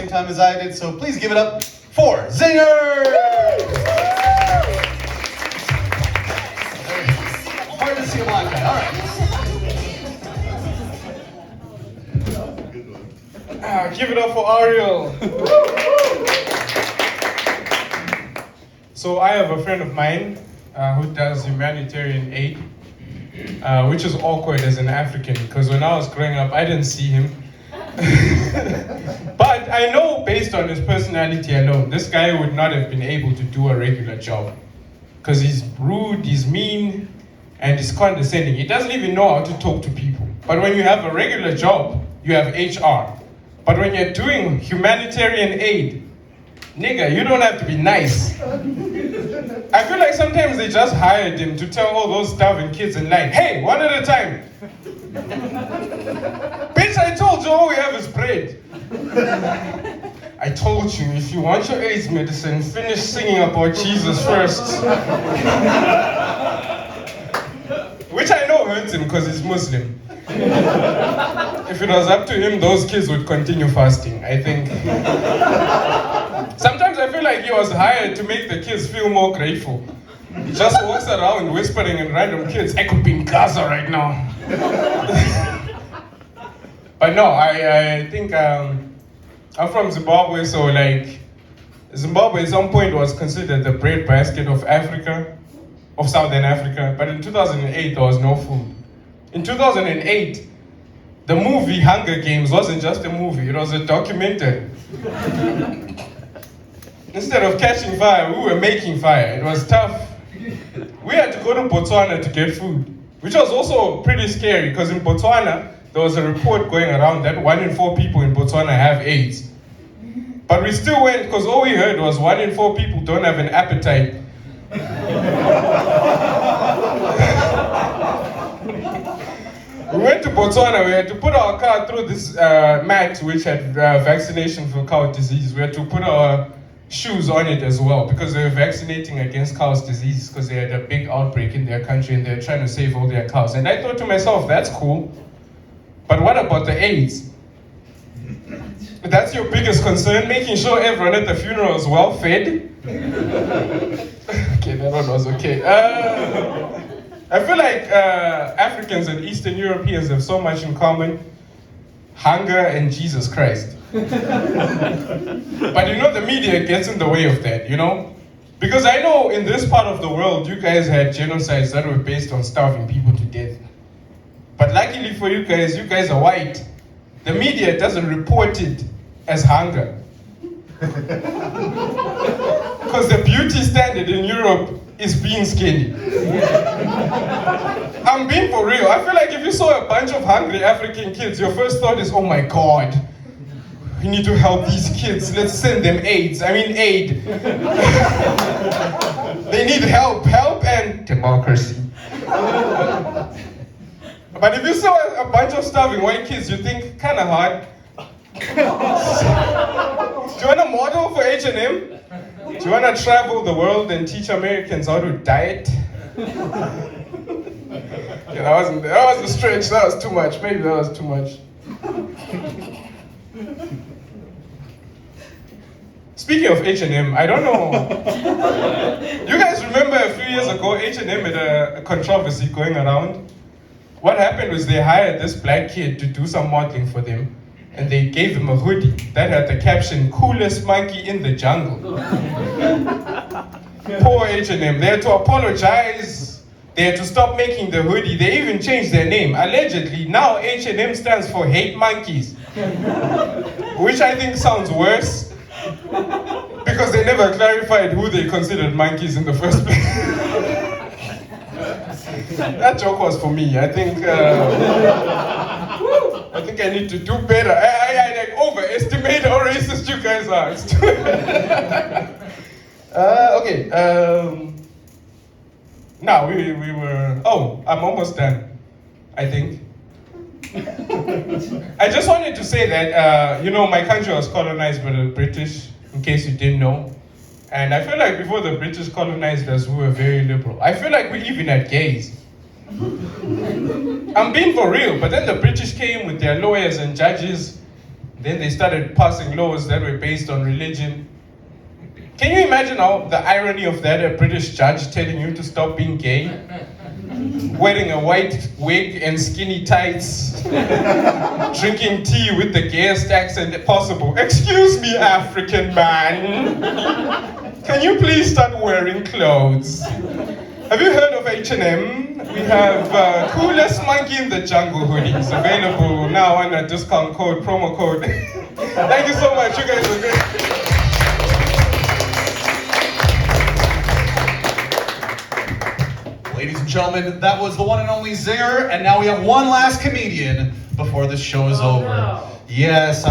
Same time as I did, so please give it up for Zingers! Hard to see a black guy, alright. Give it up for Ariel. So I have a friend of mine who does humanitarian aid, which is awkward as an African, because when I was growing up, I didn't see him. But I know based on his personality alone, this guy would not have been able to do a regular job. Because he's rude, he's mean, and he's condescending. He doesn't even know how to talk to people. But when you have a regular job, you have HR. But when you're doing humanitarian aid, nigga, you don't have to be nice. I feel like sometimes they just hired him to tell all those starving kids in line, hey, one at a time. Bitch, I told you all we have is bread. I told you, if you want your AIDS medicine, finish singing about Jesus first. Which I know hurts him because he's Muslim. If it was up to him, those kids would continue fasting, I think. Sometimes I feel like he was hired to make the kids feel more grateful. He just walks around whispering in random kids, I could be in Gaza right now. But no, I think I'm from Zimbabwe, so like Zimbabwe at some point was considered the breadbasket of Africa, of Southern Africa. But in 2008 there was no food. In 2008, the movie Hunger Games wasn't just a movie; it was a documentary. Instead of catching fire, we were making fire. It was tough. We had to go to Botswana to get food, which was also pretty scary because in Botswana, there was a report going around that 1 in 4 people in Botswana have AIDS. But we still went because all we heard was 1 in 4 people don't have an appetite. We went to Botswana, we had to put our car through this mat which had vaccination for cow disease. We had to put our shoes on it as well because they were vaccinating against cow's disease because they had a big outbreak in their country and they're trying to save all their cows. And I thought to myself, that's cool. But what about the AIDS? That's your biggest concern, making sure everyone at the funeral is well fed? Okay, that one was okay. I feel like Africans and Eastern Europeans have so much in common. Hunger and Jesus Christ. But you know, the media gets in the way of that, you know? Because I know in this part of the world, you guys had genocides that were based on starving people to death. But luckily for you guys are white. The media doesn't report it as hunger. Because the beauty standard in Europe is being skinny. I'm being for real. I feel like if you saw a bunch of hungry African kids, your first thought is, oh my God, we need to help these kids. Let's send them aid. They need help and democracy. But if you saw a bunch of starving white kids, you think, kind of hard. Do you want to model for H&M? Do you want to travel the world and teach Americans how to diet? Yeah, that was a stretch. That was too much. Maybe that was too much. Speaking of H&M, I don't know. You guys remember a few years ago, H&M had a controversy going around? What happened was they hired this black kid to do some modeling for them, and they gave him a hoodie that had the caption, coolest monkey in the jungle. Poor H&M, they had to apologize, they had to stop making the hoodie, they even changed their name. Allegedly, now H&M stands for hate monkeys, which I think sounds worse, because they never clarified who they considered monkeys in the first place. That joke was for me. I think I need to do better. I like overestimate how racist you guys are. It's too okay. Now we were. Oh, I'm almost done. I think. I just wanted to say that you know, my country was colonized by the British. In case you didn't know. And I feel like before the British colonized us, we were very liberal. I feel like we even had gays. I'm being for real, but then the British came with their lawyers and judges. Then they started passing laws that were based on religion. Can you imagine how the irony of that? A British judge telling you to stop being gay, wearing a white wig and skinny tights, drinking tea with the gayest accent possible. Excuse me, African man. Can you please start wearing clothes? Have you heard of H&M? We have coolest monkey in the jungle hoodies available now on a discount code, promo code. Thank you so much. You guys are great. Ladies and gentlemen, that was the one and only Zinger, and now we have one last comedian before the show is over. No. Yes, I'm